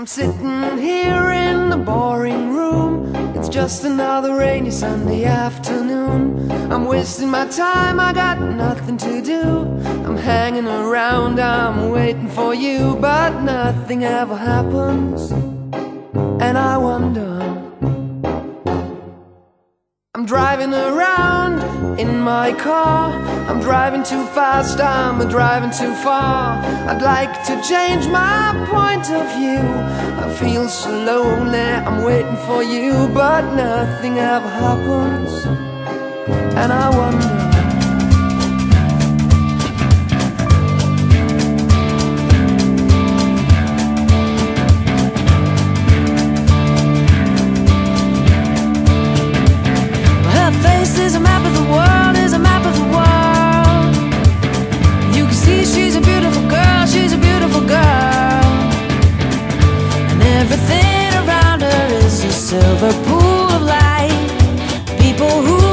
sitting here in the boring room. It's just another rainy Sunday afternoon. I'm wasting my time, I got nothing to do. I'm hanging around, I'm waiting for you, but nothing ever happens. And I wonder, I'm driving around in my car. I'm driving too fast, I'm driving too far. I'd like to change my point of view. I feel so lonely, I'm waiting for you, but nothing ever happens. And I wonder, is a map of the world, is a map of the world. You can see she's a beautiful girl, she's a beautiful girl. And everything around her is a silver pool of light. People who